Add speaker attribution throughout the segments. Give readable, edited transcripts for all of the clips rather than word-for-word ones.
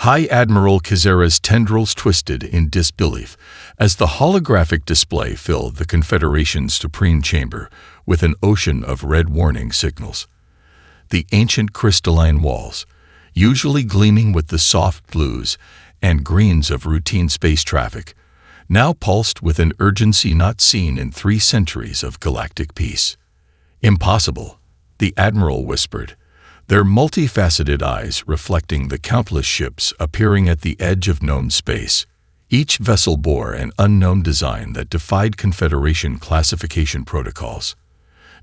Speaker 1: High Admiral Kizera's tendrils twisted in disbelief as the holographic display filled the Confederation's Supreme Chamber with an ocean of red warning signals. The ancient crystalline walls, usually gleaming with the soft blues and greens of routine space traffic, now pulsed with an urgency not seen in 3 centuries of galactic peace. "Impossible," the Admiral whispered, their multifaceted eyes reflecting the countless ships appearing at the edge of known space. Each vessel bore an unknown design that defied Confederation classification protocols.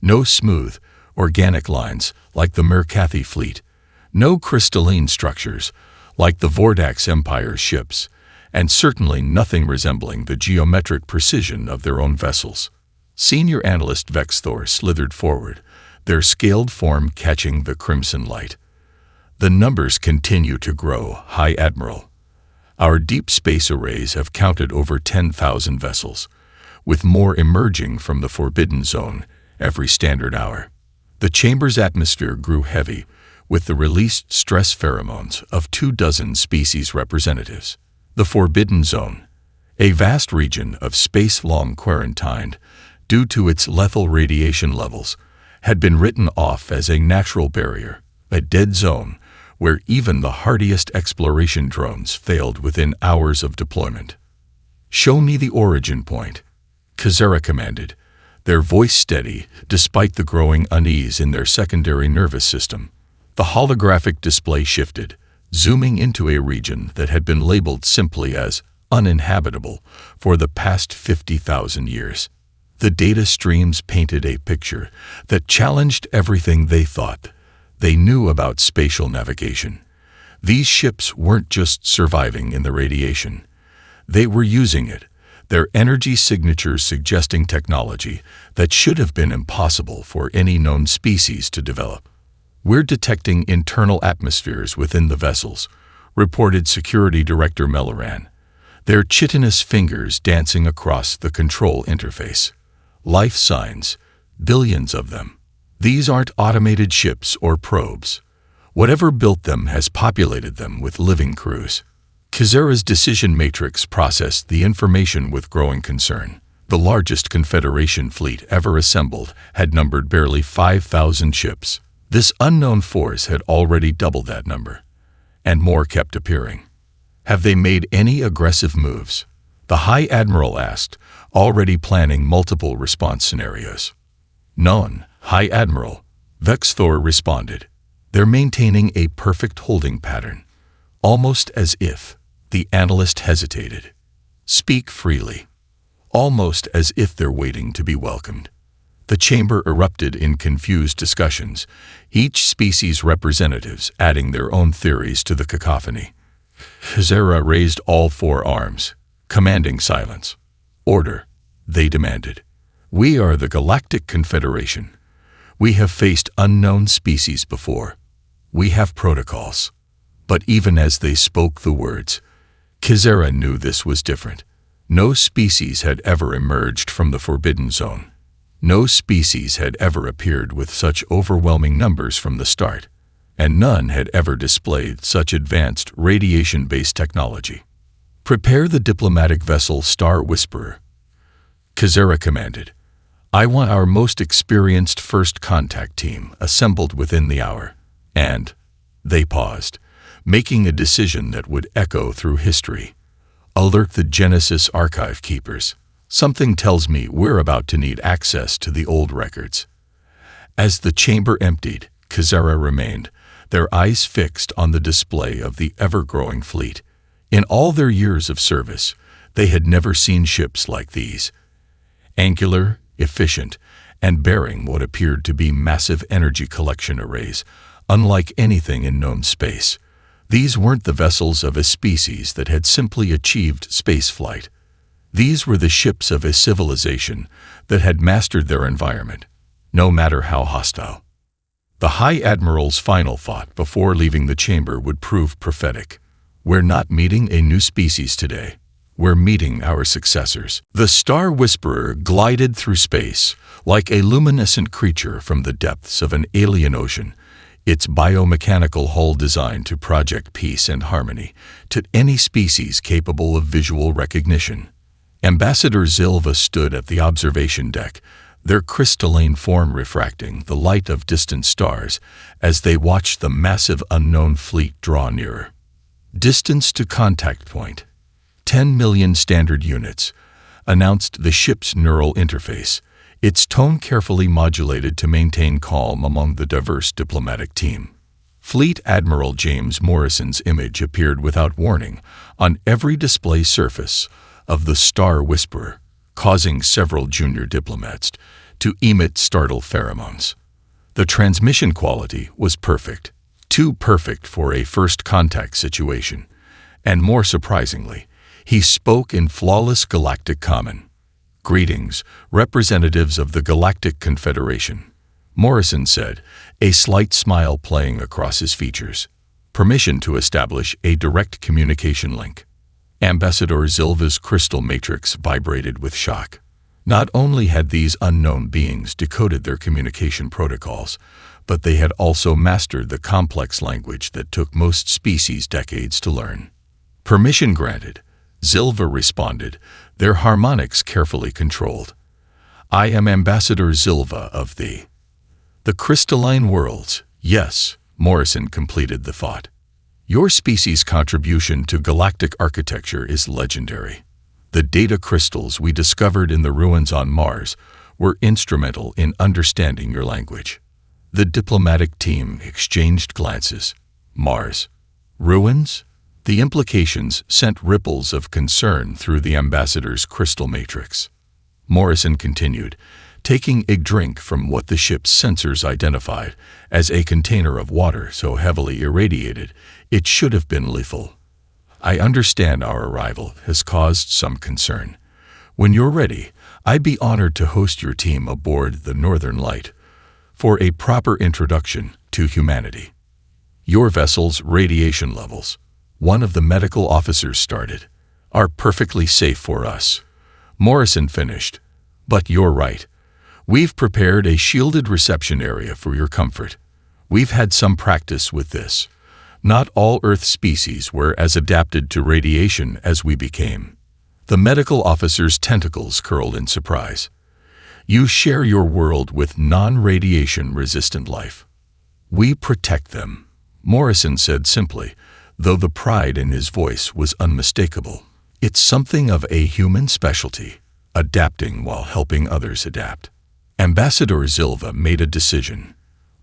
Speaker 1: No smooth, organic lines like the Mercathi fleet, no crystalline structures like the Vordax Empire's ships, and certainly nothing resembling the geometric precision of their own vessels. Senior Analyst Vexthor slithered forward, their scaled form catching the crimson light. "The numbers continue to grow, High Admiral. Our deep space arrays have counted over 10,000 vessels, with more emerging from the Forbidden Zone every standard hour." The chamber's atmosphere grew heavy with the released stress pheromones of 24 species representatives. The Forbidden Zone, a vast region of space long quarantined due to its lethal radiation levels, had been written off as a natural barrier, a dead zone where even the hardiest exploration drones failed within hours of deployment. "Show me the origin point," Kizera commanded, their voice steady despite the growing unease in their secondary nervous system. The holographic display shifted, zooming into a region that had been labeled simply as uninhabitable for the past 50,000 years. The data streams painted a picture that challenged everything they thought they knew about spatial navigation. These ships weren't just surviving in the radiation. They were using it, their energy signatures suggesting technology that should have been impossible for any known species to develop. "We're detecting internal atmospheres within the vessels," reported Security Director Melloran, their chitinous fingers dancing across the control interface. "Life signs, billions of them. These aren't automated ships or probes. Whatever built them has populated them with living crews." Kizera's decision matrix processed the information with growing concern. The largest Confederation fleet ever assembled had numbered barely 5,000 ships. This unknown force had already doubled that number, and more kept appearing. "Have they made any aggressive moves?" the High Admiral asked, already planning multiple response scenarios. "None, High Admiral," Vexthor responded. "They're maintaining a perfect holding pattern, almost as if," the analyst hesitated. "Speak freely." "Almost as if they're waiting to be welcomed." The chamber erupted in confused discussions, each species' representatives adding their own theories to the cacophony. Kizera raised all 4 arms, commanding silence. "Order," they demanded. "We are the Galactic Confederation. We have faced unknown species before. We have protocols." But even as they spoke the words, Kizera knew this was different. No species had ever emerged from the Forbidden Zone. No species had ever appeared with such overwhelming numbers from the start, and none had ever displayed such advanced radiation-based technology. "Prepare the diplomatic vessel Star Whisperer," Kizera commanded. "I want our most experienced first contact team assembled within the hour." And they paused, making a decision that would echo through history. "Alert the Genesis archive keepers. Something tells me we're about to need access to the old records." As the chamber emptied, Kizera remained, their eyes fixed on the display of the ever-growing fleet. In all their years of service, they had never seen ships like these. Angular, efficient, and bearing what appeared to be massive energy collection arrays, unlike anything in known space. These weren't the vessels of a species that had simply achieved spaceflight. These were the ships of a civilization that had mastered their environment, no matter how hostile. The High Admiral's final thought before leaving the chamber would prove prophetic. "We're not meeting a new species today. We're meeting our successors." The Star Whisperer glided through space like a luminescent creature from the depths of an alien ocean, its biomechanical hull designed to project peace and harmony to any species capable of visual recognition. Ambassador Zilva stood at the observation deck, their crystalline form refracting the light of distant stars as they watched the massive unknown fleet draw nearer. Distance to contact point. 10 million standard units, announced the ship's neural interface, its tone carefully modulated to maintain calm among the diverse diplomatic team. Fleet Admiral James Morrison's image appeared without warning on every display surface of the Star Whisperer, causing several junior diplomats to emit startled pheromones. The transmission quality was perfect, too perfect for a first contact situation, and more surprisingly, he spoke in flawless Galactic common. "Greetings, representatives of the Galactic Confederation," Morrison said, a slight smile playing across his features. "Permission to establish a direct communication link." Ambassador Zilva's crystal matrix vibrated with shock. Not only had these unknown beings decoded their communication protocols, but they had also mastered the complex language that took most species decades to learn. "Permission granted," Zilva responded, their harmonics carefully controlled. "I am Ambassador Zilva of the crystalline worlds." "Yes," Morrison completed the thought. "Your species' contribution to galactic architecture is legendary. The data crystals we discovered in the ruins on Mars were instrumental in understanding your language." The diplomatic team exchanged glances. Mars. Ruins? The implications sent ripples of concern through the ambassador's crystal matrix. Morrison continued, taking a drink from what the ship's sensors identified as a container of water so heavily irradiated it should have been lethal. "I understand our arrival has caused some concern. When you're ready, I'd be honored to host your team aboard the Northern Light for a proper introduction to humanity." "Your vessel's radiation levels," one of the medical officers started, "are perfectly safe for us," Morrison finished. "But you're right. We've prepared a shielded reception area for your comfort. We've had some practice with this. Not all Earth species were as adapted to radiation as we became." The medical officer's tentacles curled in surprise. "You share your world with non-radiation resistant life." "We protect them," Morrison said simply, though the pride in his voice was unmistakable. "It's something of a human specialty, adapting while helping others adapt." Ambassador Zilva made a decision.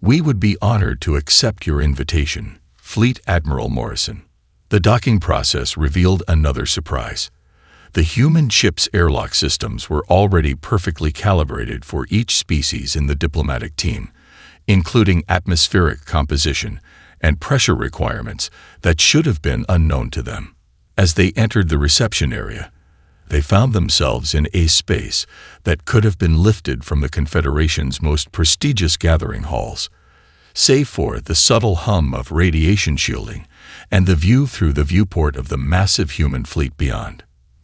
Speaker 1: "We would be honored to accept your invitation, Fleet Admiral Morrison." The docking process revealed another surprise. The human ship's airlock systems were already perfectly calibrated for each species in the diplomatic team, including atmospheric composition and pressure requirements that should have been unknown to them. As they entered the reception area, they found themselves in a space that could have been lifted from the Confederation's most prestigious gathering halls. Save for the subtle hum of radiation shielding and the view through the viewport of the massive human fleet beyond.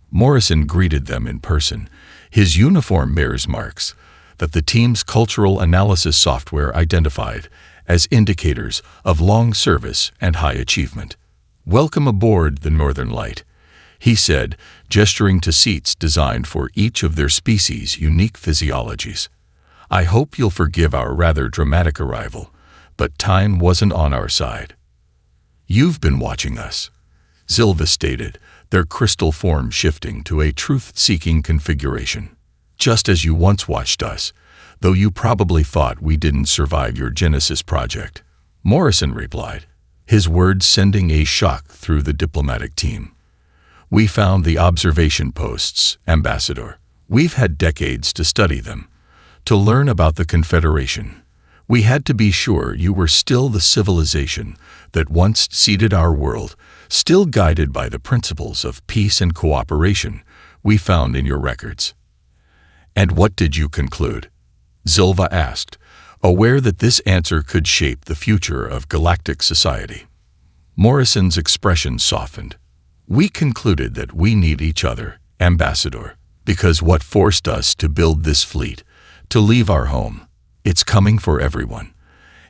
Speaker 1: Morrison greeted them in person. His uniform bears marks that the team's cultural analysis software identified as indicators of long service and high achievement. "Welcome aboard the Northern Light," he said, gesturing to seats designed for each of their species' unique physiologies. "I hope you'll forgive our rather dramatic arrival, but time wasn't on our side." "You've been watching us," Zilva stated, their crystal form shifting to a truth-seeking configuration. "Just as you once watched us, though you probably thought we didn't survive your Genesis project," Morrison replied, his words sending a shock through the diplomatic team. "We found the observation posts, Ambassador. We've had decades to study them, to learn about the Confederation. We had to be sure you were still the civilization that once seeded our world, still guided by the principles of peace and cooperation we found in your records." "And what did you conclude?" Zilva asked, aware that this answer could shape the future of galactic society. Morrison's expression softened. "We concluded that we need each other, Ambassador, because what forced us to build this fleet, to leave our home, it's coming for everyone.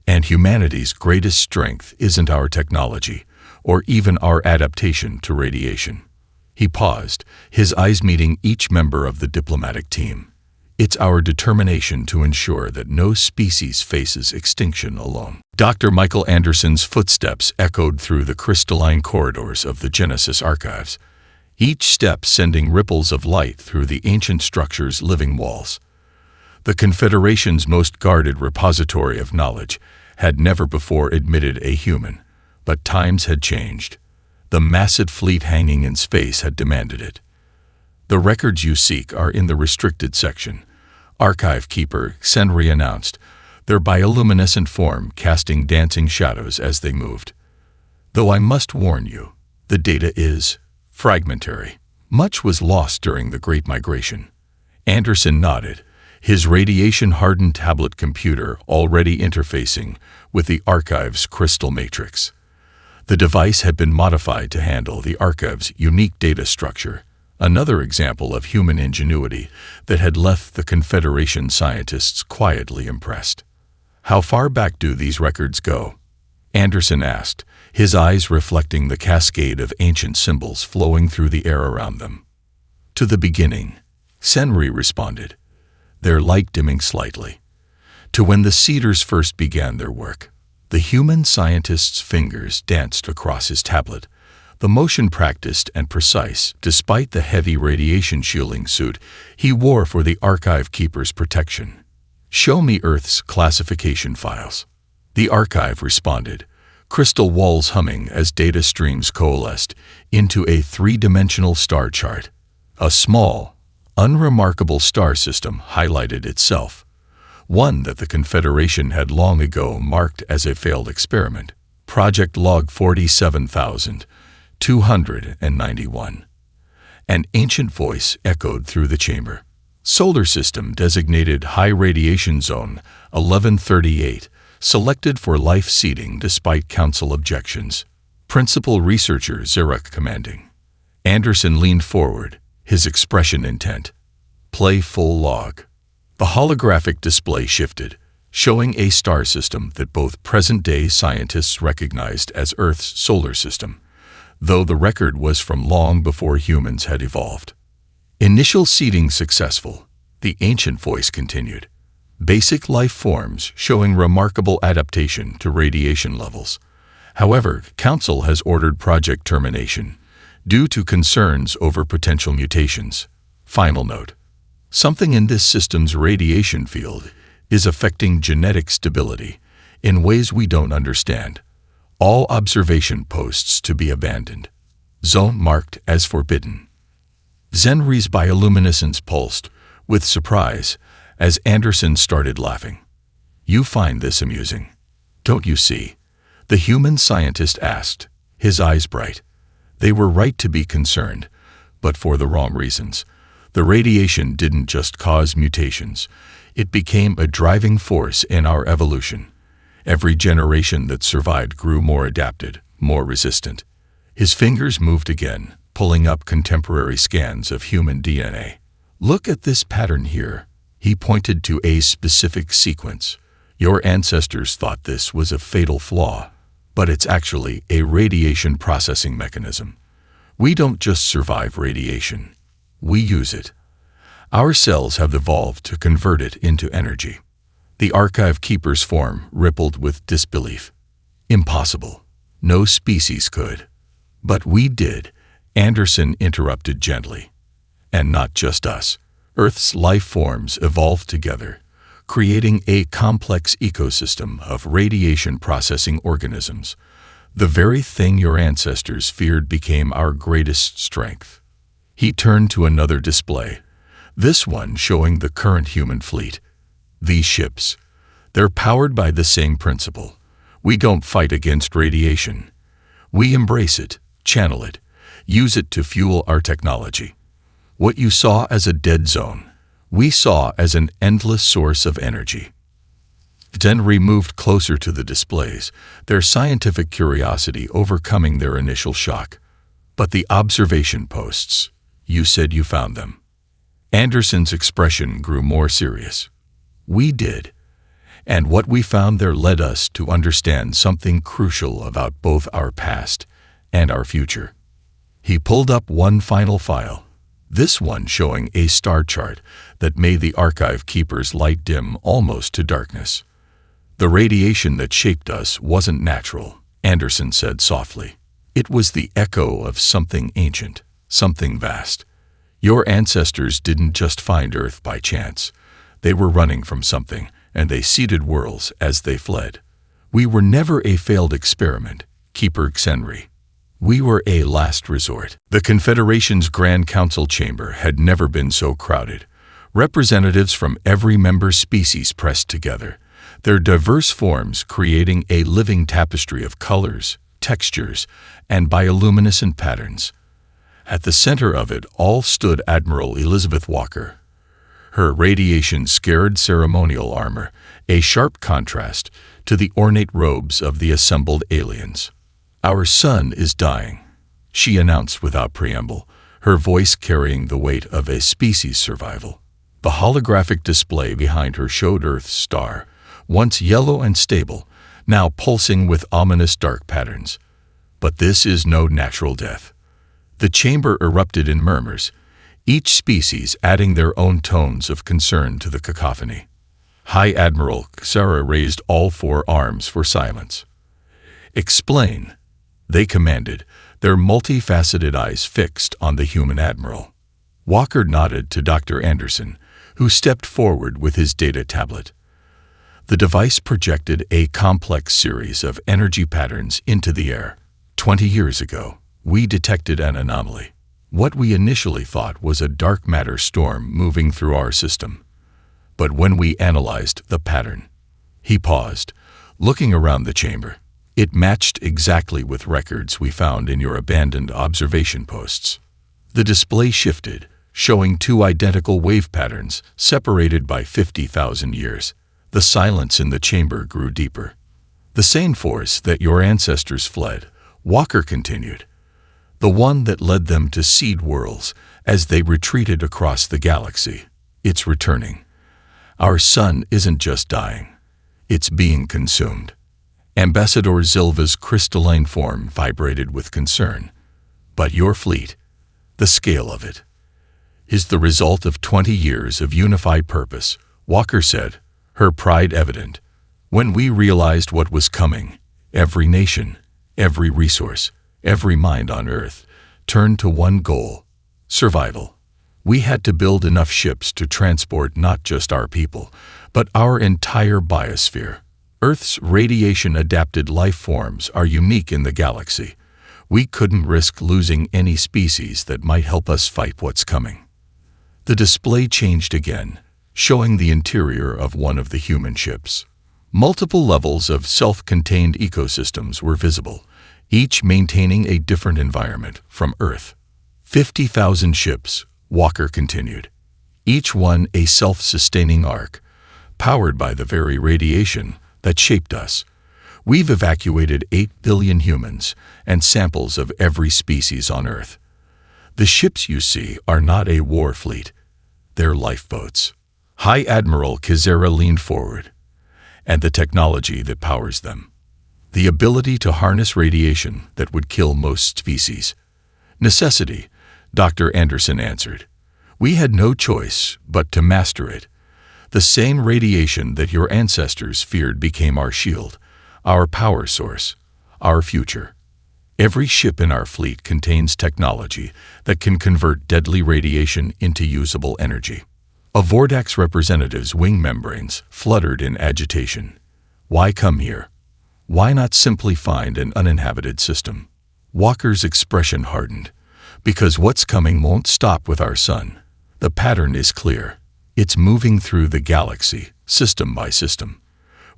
Speaker 1: And humanity's greatest strength isn't our technology, or even our adaptation to radiation. He paused, his eyes meeting each member of the diplomatic team. It's our determination to ensure that no species faces extinction alone. Dr. Michael Anderson's footsteps echoed through the crystalline corridors of the Genesis archives, each step sending ripples of light through the ancient structure's living walls. The Confederation's most guarded repository of knowledge had never before admitted a human, but times had changed. The massive fleet hanging in space had demanded it. The records you seek are in the restricted section, Archive Keeper Senri announced, their bioluminescent form casting dancing shadows as they moved. Though I must warn you, the data is fragmentary. Much was lost during the Great Migration. Anderson nodded, his radiation-hardened tablet computer already interfacing with the archive's crystal matrix. The device had been modified to handle the archive's unique data structure, another example of human ingenuity that had left the Confederation scientists quietly impressed. How far back do these records go? Anderson asked, his eyes reflecting the cascade of ancient symbols flowing through the air around them. To the beginning, Senri responded, their light dimming slightly. To when the Cedars first began their work. The human scientist's fingers danced across his tablet, the motion practiced and precise despite the heavy radiation shielding suit he wore for the archive keeper's protection. Show me Earth's classification files. The archive responded, crystal walls humming as data streams coalesced into a three-dimensional star chart. A small, unremarkable star system highlighted itself, one that the Confederation had long ago marked as a failed experiment, Project Log 47,291. An ancient voice echoed through the chamber. Solar System designated High Radiation Zone 1138, selected for life seeding despite Council objections. Principal Researcher Zarek commanding. Anderson leaned forward, his expression intent. Play full log. The holographic display shifted, showing a star system that both present-day scientists recognized as Earth's solar system, though the record was from long before humans had evolved. Initial seeding successful, the ancient voice continued. Basic life forms showing remarkable adaptation to radiation levels. However, Council has ordered project termination due to concerns over potential mutations. Final note. Something in this system's radiation field is affecting genetic stability in ways we don't understand. All observation posts to be abandoned. Zone marked as forbidden. Zenri's bioluminescence pulsed with surprise as Anderson started laughing. You find this amusing, don't you see? The human scientist asked, his eyes bright. They were right to be concerned, but for the wrong reasons. The radiation didn't just cause mutations. It became a driving force in our evolution. Every generation that survived grew more adapted, more resistant. His fingers moved again, pulling up contemporary scans of human DNA. Look at this pattern here. He pointed to a specific sequence. Your ancestors thought this was a fatal flaw, but it's actually a radiation processing mechanism. We don't just survive radiation. We use it. Our cells have evolved to convert it into energy. The archive keeper's form rippled with disbelief. Impossible. No species could. But we did, Anderson interrupted gently. And not just us. Earth's life forms evolved together, creating a complex ecosystem of radiation processing organisms. The very thing your ancestors feared became our greatest strength. He turned to another display, this one showing the current human fleet. These ships, they're powered by the same principle. We don't fight against radiation. We embrace it, channel it, use it to fuel our technology. What you saw as a dead zone, we saw as an endless source of energy. Zenri moved closer to the displays, their scientific curiosity overcoming their initial shock. But the observation posts, you said you found them. Anderson's expression grew more serious. We did. And what we found there led us to understand something crucial about both our past and our future. He pulled up one final file, this one showing a star chart that made the archive keeper's light dim almost to darkness. The radiation that shaped us wasn't natural, Anderson said softly. It was the echo of something ancient, something vast. Your ancestors didn't just find Earth by chance. They were running from something, and they seeded worlds as they fled. We were never a failed experiment, Keeper Xenri. We were a last resort. The Confederation's Grand Council chamber had never been so crowded. Representatives from every member species pressed together, their diverse forms creating a living tapestry of colors, textures, and bioluminescent patterns. At the center of it all stood Admiral Elizabeth Walker, her radiation-scared ceremonial armor, a sharp contrast to the ornate robes of the assembled aliens. "Our sun is dying," she announced without preamble, her voice carrying the weight of a species' survival. The holographic display behind her showed Earth's star, once yellow and stable, now pulsing with ominous dark patterns. But this is no natural death. The chamber erupted in murmurs, each species adding their own tones of concern to the cacophony. High Admiral Xara raised all four arms for silence. "Explain," they commanded, their multifaceted eyes fixed on the human admiral. Walker nodded to Dr. Anderson, who stepped forward with his data tablet. The device projected a complex series of energy patterns into the air. 20 years ago, we detected an anomaly. What we initially thought was a dark matter storm moving through our system. But when we analyzed the pattern, he paused, looking around the chamber. It matched exactly with records we found in your abandoned observation posts. The display shifted, showing two identical wave patterns separated by 50,000 years. The silence in the chamber grew deeper. "The same force that your ancestors fled," Walker continued. "The one that led them to seed worlds as they retreated across the galaxy. It's returning. Our sun isn't just dying. It's being consumed." Ambassador Zilva's crystalline form vibrated with concern. "But your fleet, the scale of it, is the result of 20 years of unified purpose," Walker said, her pride evident. "When we realized what was coming, every nation, every resource, every mind on Earth turned to one goal: survival. We had to build enough ships to transport not just our people, but our entire biosphere. Earth's radiation-adapted life forms are unique in the galaxy. We couldn't risk losing any species that might help us fight what's coming." The display changed again, showing the interior of one of the human ships. Multiple levels of self-contained ecosystems were visible, each maintaining a different environment from Earth. 50,000 ships, Walker continued, each one a self-sustaining ark, powered by the very radiation that shaped us. We've evacuated 8 billion humans and samples of every species on Earth. The ships you see are not a war fleet. They're lifeboats. High Admiral Kizera leaned forward. "And the technology that powers them. The ability to harness radiation that would kill most species. Necessity," Dr. Anderson answered. "We had no choice but to master it. The same radiation that your ancestors feared became our shield, our power source, our future. Every ship in our fleet contains technology that can convert deadly radiation into usable energy." A Vordax representative's wing membranes fluttered in agitation. "Why come here? Why not simply find an uninhabited system?" Walker's expression hardened. "Because what's coming won't stop with our sun. The pattern is clear. It's moving through the galaxy, system by system.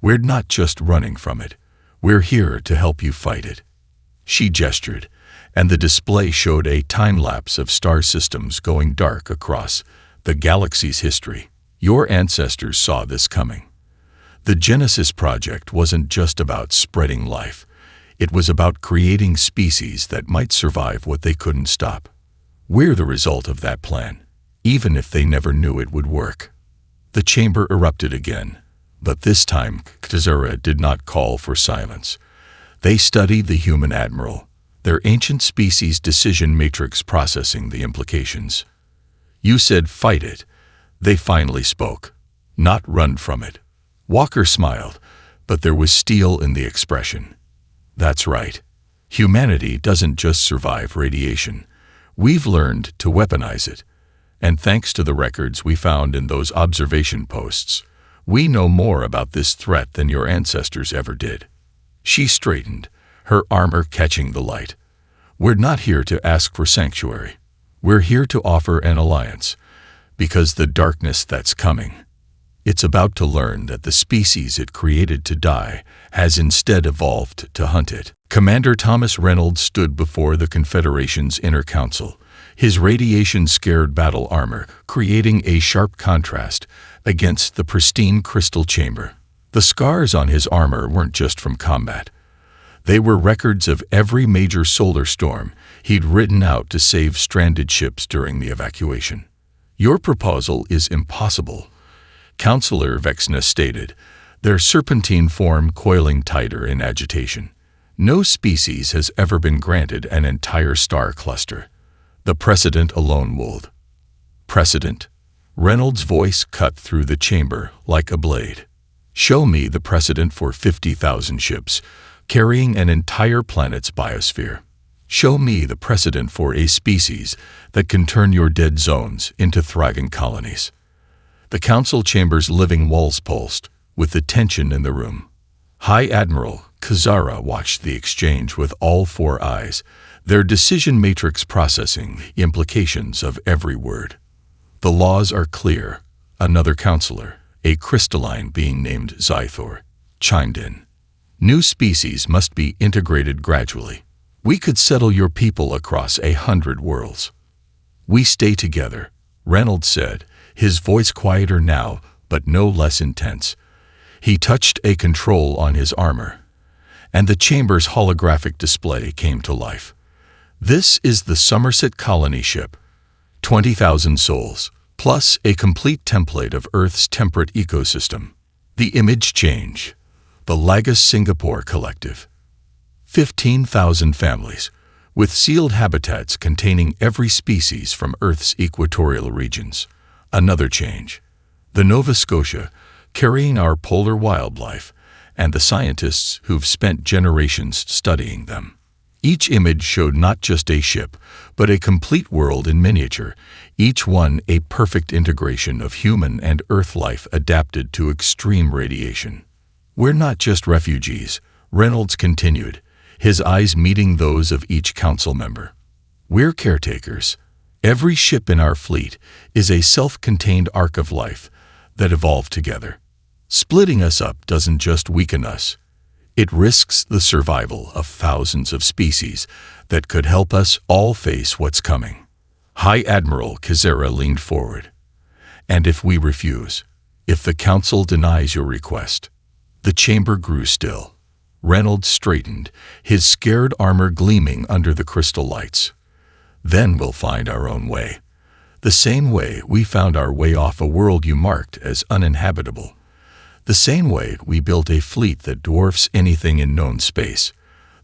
Speaker 1: We're not just running from it. We're here to help you fight it." She gestured, and the display showed a time-lapse of star systems going dark across the galaxy's history. Your ancestors saw this coming. The Genesis Project wasn't just about spreading life. It was about creating species that might survive what they couldn't stop. We're the result of that plan, even if they never knew it would work. The chamber erupted again, But this time, Kazura did not call for silence. They studied the human admiral, their ancient species decision matrix processing the implications. You said fight it. They finally spoke. Not run from it. Walker smiled, but there was steel in the expression. That's right. Humanity doesn't just survive radiation. We've learned to weaponize it. And thanks to the records we found in those observation posts, we know more about this threat than your ancestors ever did. She straightened, her armor catching the light. We're not here to ask for sanctuary. We're here to offer an alliance, because the darkness that's coming, it's about to learn that the species it created to die has instead evolved to hunt it. Commander Thomas Reynolds stood before the Confederation's inner council, his radiation-scared battle armor creating a sharp contrast against the pristine crystal chamber. The scars on his armor weren't just from combat. They were records of every major solar storm he'd ridden out to save stranded ships during the evacuation. Your proposal is impossible, Counselor Vexna stated, their serpentine form coiling tighter in agitation. No species has ever been granted an entire star cluster. The precedent alone would. Precedent? Reynolds' voice cut through the chamber like a blade. Show me the precedent for 50,000 ships, carrying an entire planet's biosphere. Show me the precedent for a species that can turn your dead zones into thriving colonies. The council chamber's living walls pulsed, with the tension in the room. High Admiral Kazara watched the exchange with all four eyes, their decision matrix processing the implications of every word. The laws are clear, another counselor, a crystalline being named Zythor, chimed in. New species must be integrated gradually. We could settle your people across 100 worlds. We stay together, Reynolds said, his voice quieter now, but no less intense. He touched a control on his armor, and the chamber's holographic display came to life. This is the Somerset colony ship, 20,000 souls, plus a complete template of Earth's temperate ecosystem. The image change. The Lagos Singapore Collective. 15,000 families, with sealed habitats containing every species from Earth's equatorial regions. Another change. The Nova Scotia, carrying our polar wildlife, and the scientists who've spent generations studying them. Each image showed not just a ship, but a complete world in miniature, each one a perfect integration of human and Earth life adapted to extreme radiation. We're not just refugees, Reynolds continued, his eyes meeting those of each council member. We're caretakers. Every ship in our fleet is a self-contained arc of life that evolved together. Splitting us up doesn't just weaken us. It risks the survival of thousands of species that could help us all face what's coming. High Admiral Kazera leaned forward. And if we refuse, if the Council denies your request? The chamber grew still. Reynolds straightened, his scared armor gleaming under the crystal lights. Then we'll find our own way. The same way we found our way off a world you marked as uninhabitable. The same way we built a fleet that dwarfs anything in known space.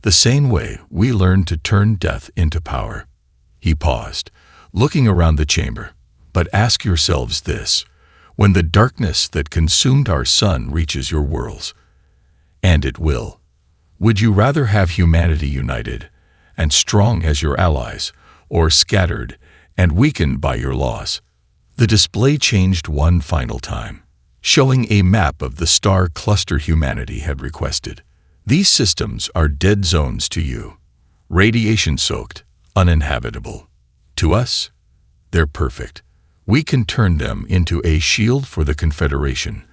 Speaker 1: The same way we learned to turn death into power. He paused, looking around the chamber. But ask yourselves this. When the darkness that consumed our sun reaches your worlds, and it will, would you rather have humanity united and strong as your allies, or scattered and weakened by your loss? The display changed one final time, showing a map of the star cluster humanity had requested. These systems are dead zones to you, radiation-soaked, uninhabitable. To us, they're perfect. We can turn them into a shield for the Confederation,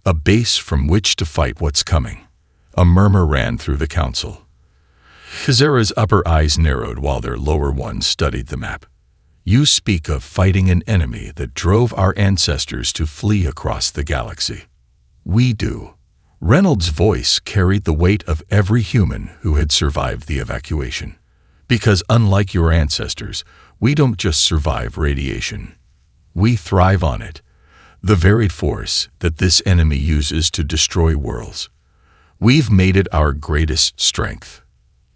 Speaker 1: a base from which to fight what's coming. A murmur ran through the council. Kazera's upper eyes narrowed while their lower ones studied the map. You speak of fighting an enemy that drove our ancestors to flee across the galaxy. We do. Reynolds' voice carried the weight of every human who had survived the evacuation. Because unlike your ancestors, we don't just survive radiation. We thrive on it. The varied force that this enemy uses to destroy worlds. We've made it our greatest strength."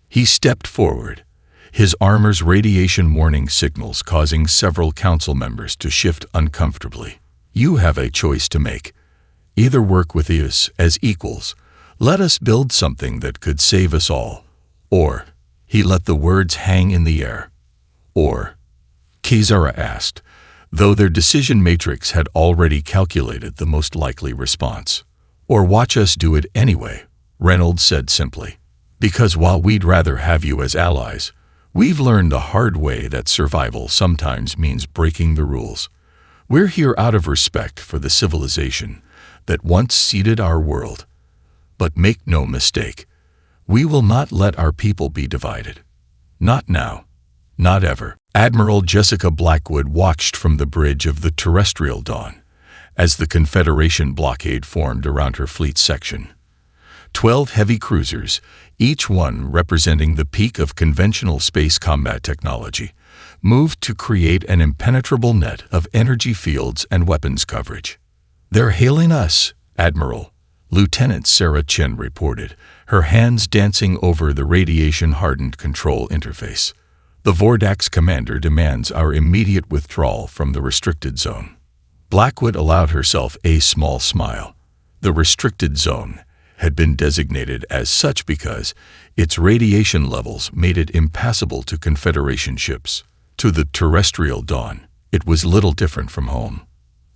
Speaker 1: He stepped forward, his armor's radiation warning signals causing several council members to shift uncomfortably. "You have a choice to make. Either work with us as equals, let us build something that could save us all, or," he let the words hang in the air, "or," Kazara asked, though their decision matrix had already calculated the most likely response. "Or watch us do it anyway," Reynolds said simply. "Because while we'd rather have you as allies, we've learned the hard way that survival sometimes means breaking the rules. We're here out of respect for the civilization that once seeded our world. But make no mistake, we will not let our people be divided. Not now. Not ever." Admiral Jessica Blackwood watched from the bridge of the Terrestrial Dawn as the Confederation blockade formed around her fleet section. 12 heavy cruisers, each one representing the peak of conventional space combat technology, moved to create an impenetrable net of energy fields and weapons coverage. "They're hailing us, Admiral," Lieutenant Sarah Chen reported, her hands dancing over the radiation-hardened control interface. "The Vordax commander demands our immediate withdrawal from the restricted zone." Blackwood allowed herself a small smile. The restricted zone had been designated as such because its radiation levels made it impassable to Confederation ships. To the Terrestrial Dawn, it was little different from home.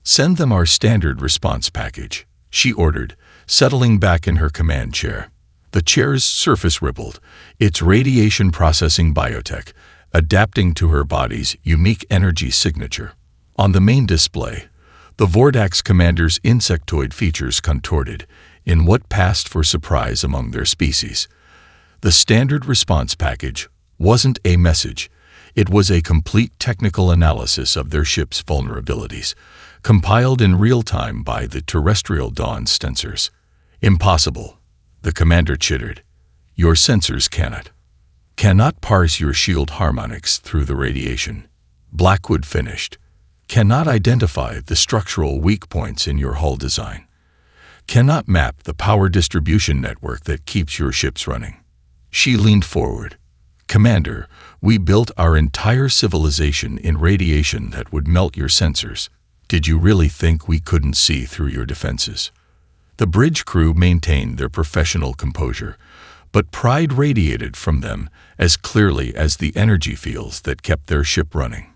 Speaker 1: "Send them our standard response package," she ordered, settling back in her command chair. The chair's surface rippled, its radiation processing biotech adapting to her body's unique energy signature. On the main display, the Vordax commander's insectoid features contorted in what passed for surprise among their species. The standard response package wasn't a message, it was a complete technical analysis of their ship's vulnerabilities, compiled in real time by the Terrestrial Dawn sensors. "Impossible," the commander chittered. "Your sensors cannot parse your shield harmonics through the radiation." Blackwood finished. "Cannot identify the structural weak points in your hull design. Cannot map the power distribution network that keeps your ships running." She leaned forward. "Commander, we built our entire civilization in radiation that would melt your sensors. Did you really think we couldn't see through your defenses?" The bridge crew maintained their professional composure, but pride radiated from them as clearly as the energy fields that kept their ship running.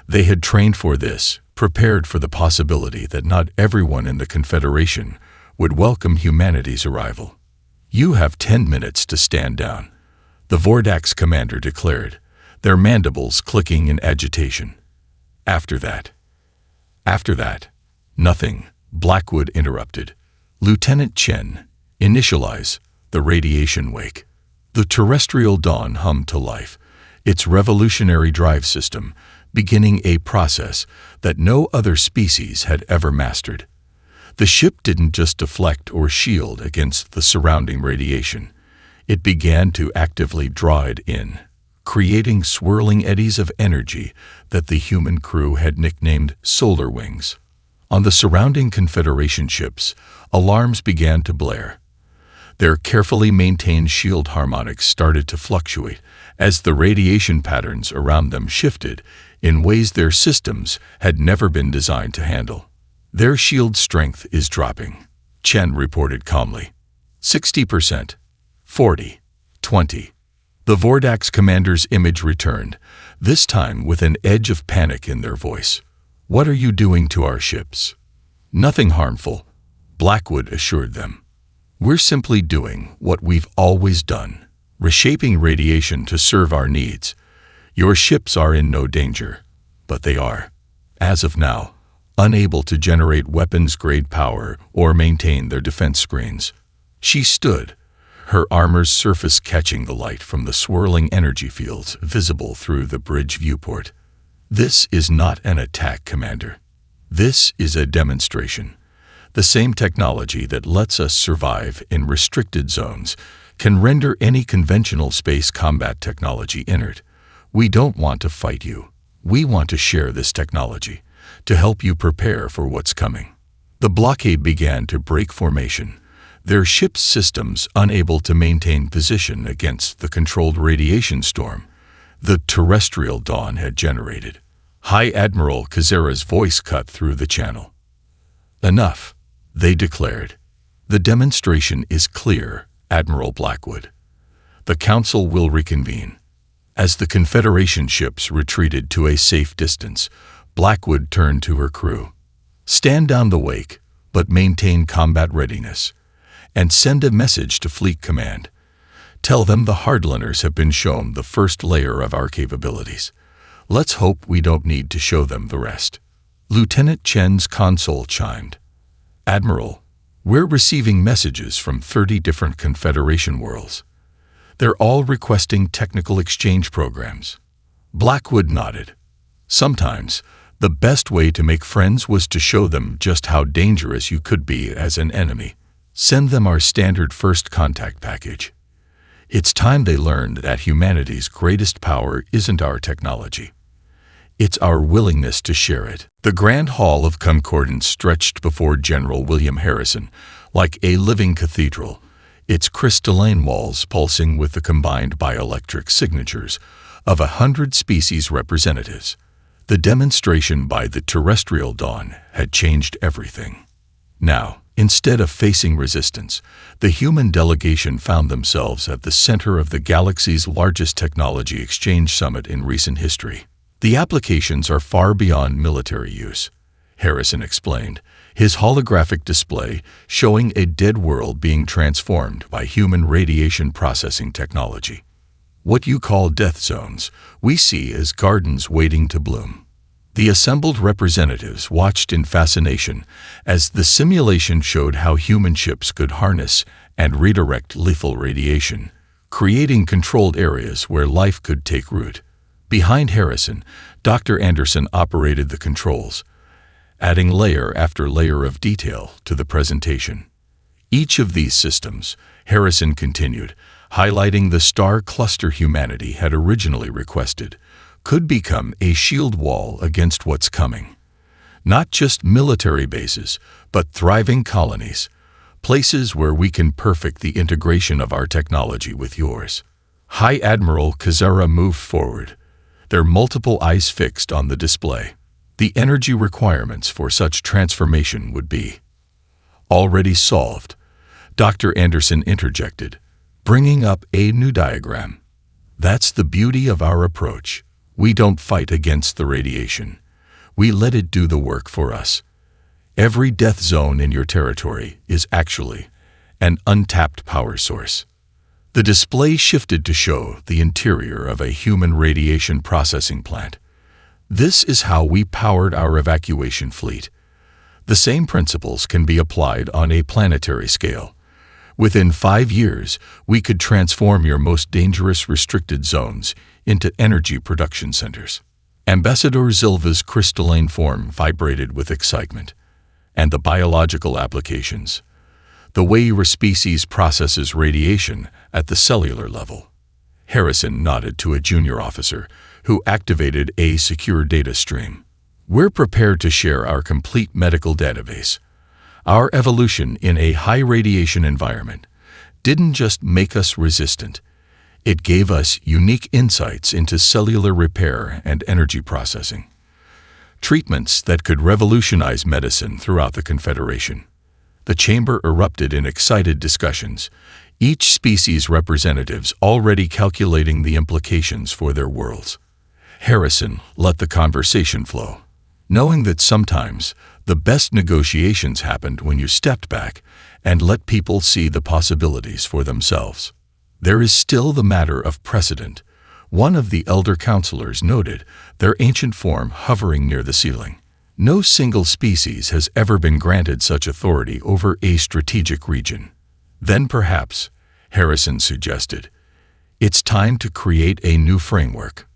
Speaker 1: They had trained for this, prepared for the possibility that not everyone in the Confederation would welcome humanity's arrival. "You have 10 minutes to stand down," the Vordax commander declared, their mandibles clicking in agitation. After that, nothing," Blackwood interrupted. "Lieutenant Chen, initialize the radiation wake." The Terrestrial Dawn hummed to life, its revolutionary drive system beginning a process that no other species had ever mastered. The ship didn't just deflect or shield against the surrounding radiation. It began to actively draw it in, creating swirling eddies of energy that the human crew had nicknamed solar wings. On the surrounding Confederation ships, alarms began to blare. Their carefully maintained shield harmonics started to fluctuate as the radiation patterns around them shifted in ways their systems had never been designed to handle. "Their shield strength is dropping," Chen reported calmly. 60%, 40, 20. The Vordax commander's image returned, this time with an edge of panic in their voice. "What are you doing to our ships?" "Nothing harmful," Blackwood assured them. "We're simply doing what we've always done, reshaping radiation to serve our needs. Your ships are in no danger, but they are, as of now, unable to generate weapons-grade power or maintain their defense screens." She stood, her armor's surface catching the light from the swirling energy fields visible through the bridge viewport. "This is not an attack, Commander. This is a demonstration. The same technology that lets us survive in restricted zones can render any conventional space combat technology inert. We don't want to fight you. We want to share this technology, to help you prepare for what's coming. The blockade began to break formation, their ship's systems unable to maintain position against the controlled radiation storm the terrestrial dawn had generated. High Admiral Kazera's voice cut through the channel. "Enough," they declared. "The demonstration is clear, Admiral Blackwood. The Council will reconvene." As the Confederation ships retreated to a safe distance, Blackwood turned to her crew. "Stand down the wake, but maintain combat readiness. And send a message to Fleet Command. Tell them the Hardliners have been shown the first layer of our capabilities. Let's hope we don't need to show them the rest." Lieutenant Chen's console chimed. "Admiral, we're receiving messages from 30 different Confederation worlds. They're all requesting technical exchange programs." Blackwood nodded. "Sometimes, the best way to make friends was to show them just how dangerous you could be as an enemy. Send them our standard first contact package. It's time they learned that humanity's greatest power isn't our technology. It's our willingness to share it." The Grand Hall of Concordance stretched before General William Harrison, like a living cathedral, its crystalline walls pulsing with the combined bioelectric signatures of 100 species representatives. The demonstration by the terrestrial dawn had changed everything. Now, instead of facing resistance, the human delegation found themselves at the center of the galaxy's largest technology exchange summit in recent history. "The applications are far beyond military use," Harrison explained, his holographic display showing a dead world being transformed by human radiation processing technology. "What you call death zones, we see as gardens waiting to bloom." The assembled representatives watched in fascination as the simulation showed how human ships could harness and redirect lethal radiation, creating controlled areas where life could take root. Behind Harrison, Dr. Anderson operated the controls, adding layer after layer of detail to the presentation. Each of these systems, Harrison continued, highlighting the star cluster humanity had originally requested, could become a shield wall against what's coming. Not just military bases, but thriving colonies, places where we can perfect the integration of our technology with yours. High Admiral Kazera moved forward, their multiple eyes fixed on the display. The energy requirements for such transformation would be already solved. Dr. Anderson interjected, bringing up a new diagram. "That's the beauty of our approach. We don't fight against the radiation. We let it do the work for us. Every death zone in your territory is actually an untapped power source." The display shifted to show the interior of a human radiation processing plant. "This is how we powered our evacuation fleet. The same principles can be applied on a planetary scale. Within 5 years, we could transform your most dangerous restricted zones into energy production centers." Ambassador Zilva's crystalline form vibrated with excitement. "And the biological applications. The way your species processes radiation at the cellular level." Harrison nodded to a junior officer who activated a secure data stream. "We're prepared to share our complete medical database. Our evolution in a high-radiation environment didn't just make us resistant. It gave us unique insights into cellular repair and energy processing. Treatments that could revolutionize medicine throughout the Confederation." The chamber erupted in excited discussions, each species' representatives already calculating the implications for their worlds. Harrison let the conversation flow, knowing that sometimes the best negotiations happened when you stepped back and let people see the possibilities for themselves. "There is still the matter of precedent," one of the elder counselors noted, their ancient form hovering near the ceiling. "No single species has ever been granted such authority over a strategic region." "Then perhaps," Harrison suggested, "it's time to create a new framework.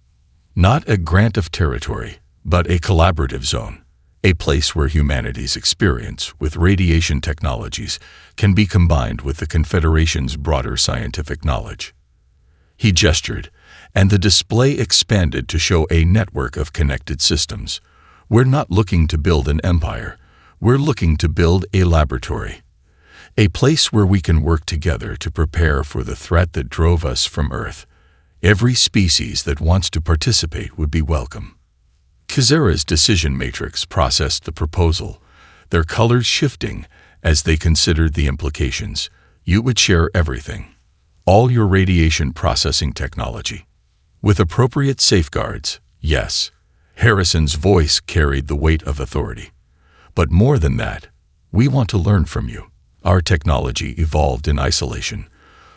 Speaker 1: Not a grant of territory, but a collaborative zone. A place where humanity's experience with radiation technologies can be combined with the Confederation's broader scientific knowledge." He gestured, and the display expanded to show a network of connected systems, We're not looking to build an empire. We're looking to build a laboratory. A place where we can work together to prepare for the threat that drove us from Earth. Every species that wants to participate would be welcome. Kizera's decision matrix processed the proposal, their colors shifting as they considered the implications. You would share everything. All your radiation processing technology. With appropriate safeguards, yes. Harrison's voice carried the weight of authority. But more than that, we want to learn from you. Our technology evolved in isolation,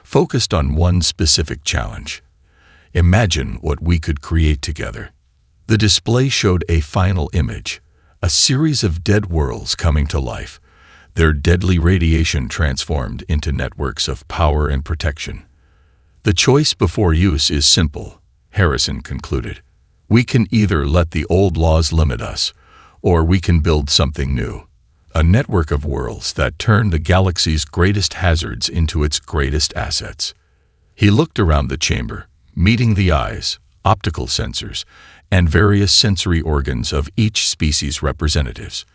Speaker 1: focused on one specific challenge. Imagine what we could create together. The display showed a final image, a series of dead worlds coming to life, their deadly radiation transformed into networks of power and protection. The choice before use is simple, Harrison concluded. We can either let the old laws limit us, or we can build something new. A network of worlds that turn the galaxy's greatest hazards into its greatest assets. He looked around the chamber, meeting the eyes, optical sensors, and various sensory organs of each species' representatives.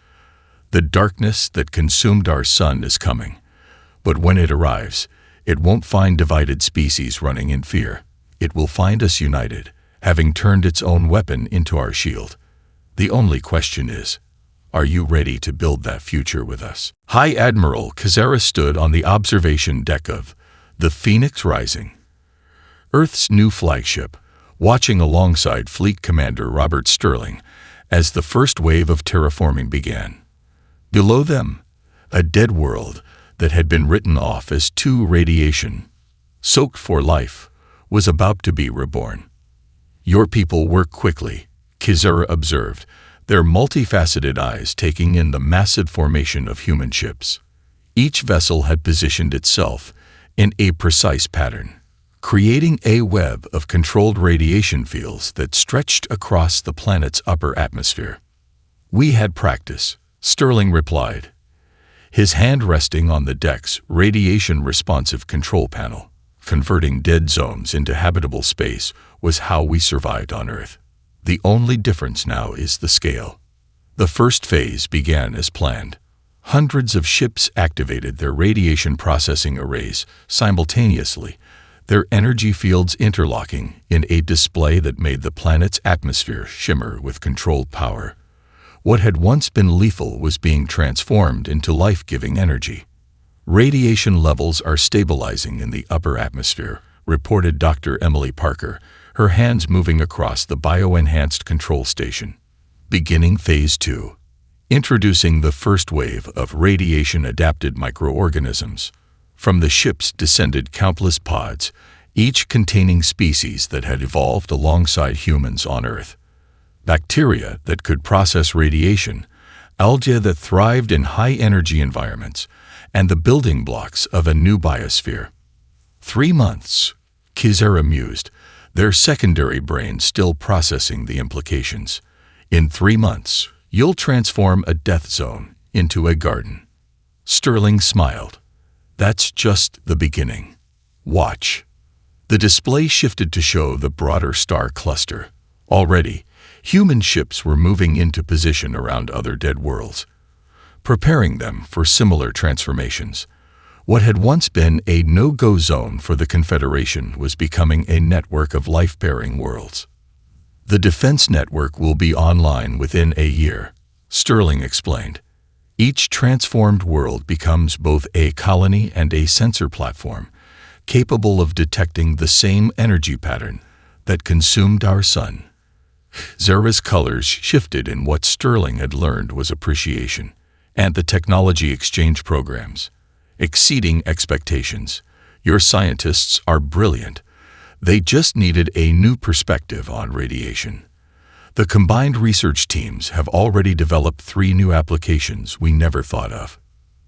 Speaker 1: The darkness that consumed our sun is coming, but when it arrives, it won't find divided species running in fear. It will find us united, having turned its own weapon into our shield. The only question is, are you ready to build that future with us? High Admiral Kizera stood on the observation deck of the Phoenix Rising, Earth's new flagship, watching alongside Fleet Commander Robert Sterling as the first wave of terraforming began. Below them, a dead world that had been written off as too radiation-soaked for life was about to be reborn. Your people work quickly, Kizera observed, their multifaceted eyes taking in the massive formation of human ships. Each vessel had positioned itself in a precise pattern, creating a web of controlled radiation fields that stretched across the planet's upper atmosphere. We had practice, Sterling replied, his hand resting on the deck's radiation-responsive control panel. Converting dead zones into habitable space was how we survived on Earth. The only difference now is the scale. The first phase began as planned. Hundreds of ships activated their radiation processing arrays simultaneously, their energy fields interlocking in a display that made the planet's atmosphere shimmer with controlled power. What had once been lethal was being transformed into life-giving energy. Radiation levels are stabilizing in the upper atmosphere, reported Dr. Emily Parker, her hands moving across the bio-enhanced control station. Beginning Phase 2. Introducing the first wave of radiation-adapted microorganisms. From the ships descended countless pods, each containing species that had evolved alongside humans on Earth. Bacteria that could process radiation, algae that thrived in high-energy environments, and the building blocks of a new biosphere. 3 months, Kizera mused, their secondary brain still processing the implications. In 3 months, you'll transform a death zone into a garden. Sterling smiled. That's just the beginning. Watch. The display shifted to show the broader star cluster. Already, human ships were moving into position around other dead worlds, preparing them for similar transformations. What had once been a no-go zone for the Confederation was becoming a network of life-bearing worlds. The defense network will be online within a year, Sterling explained. Each transformed world becomes both a colony and a sensor platform, capable of detecting the same energy pattern that consumed our sun. Zera's colors shifted in what Sterling had learned was appreciation, and the technology exchange programs. Exceeding expectations. Your scientists are brilliant. They just needed a new perspective on radiation. The combined research teams have already developed 3 new applications we never thought of.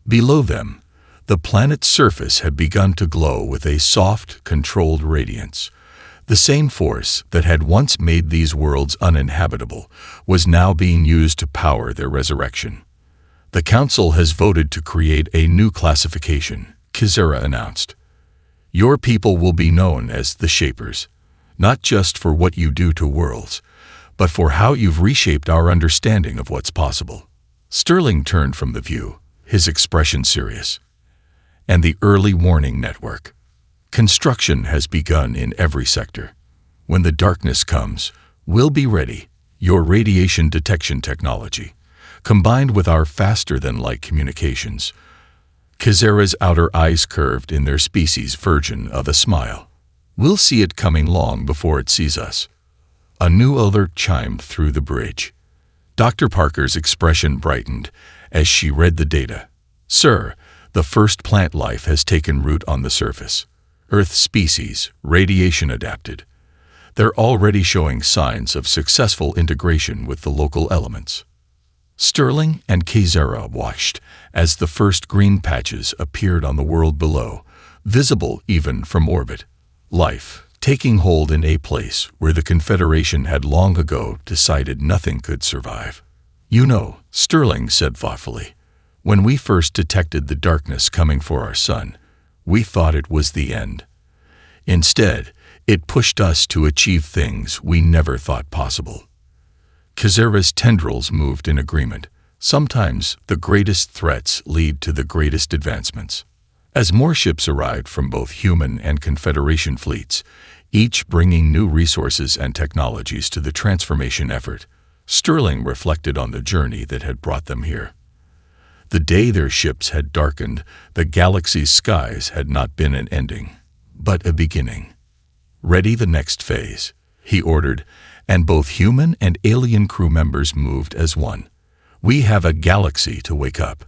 Speaker 1: Below them, the planet's surface had begun to glow with a soft, controlled radiance. The same force that had once made these worlds uninhabitable was now being used to power their resurrection. The Council has voted to create a new classification, Kizera announced. Your people will be known as the Shapers, not just for what you do to worlds, but for how you've reshaped our understanding of what's possible." Sterling turned from the view, his expression serious. "And the early warning network. Construction has begun in every sector. When the darkness comes, we'll be ready. Your radiation detection technology, combined with our faster-than-light communications." Kazera's outer eyes curved in their species' version of a smile. "We'll see it coming long before it sees us." A new alert chimed through the bridge. Dr. Parker's expression brightened as she read the data. "Sir, the first plant life has taken root on the surface. Earth species, radiation adapted. They're already showing signs of successful integration with the local elements." Sterling and Kazera watched as the first green patches appeared on the world below, visible even from orbit. Life, taking hold in a place where the Confederation had long ago decided nothing could survive. "You know," Sterling said thoughtfully, "when we first detected the darkness coming for our sun, we thought it was the end. Instead, it pushed us to achieve things we never thought possible." Kazera's tendrils moved in agreement. Sometimes the greatest threats lead to the greatest advancements. As more ships arrived from both human and Confederation fleets, each bringing new resources and technologies to the transformation effort, Sterling reflected on the journey that had brought them here. The day their ships had darkened, the galaxy's skies had not been an ending, but a beginning. "Ready the next phase," he ordered, and both human and alien crew members moved as one. "We have a galaxy to wake up."